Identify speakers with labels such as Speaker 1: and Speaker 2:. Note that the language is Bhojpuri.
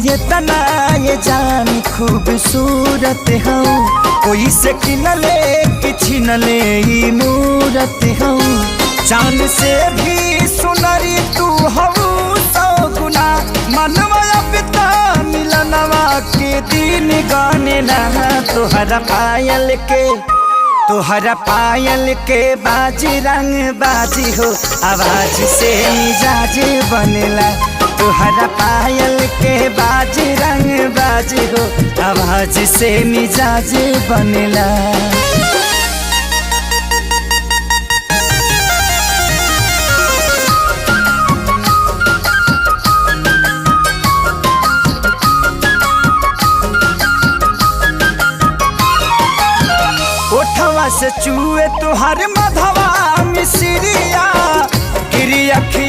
Speaker 1: ये तना ये जान खूबसूरत हूँ, कोई से किनले किछि नले ई मूरत हूँ। चांद से भी सुनरी तू हूँ सौ गुना, मनवा पिता मिलनवा के दिन गाने लगा। तोहरा पायल के बाजी रंग बाजी हो, आवाज से मिजाज बनेला। तोहरा पायल के बाजी रंग बाजी हो, आवाज से मिजाज बनेला। ओठवा से चूए तुहार मधवा मिसरिया गिरी अखी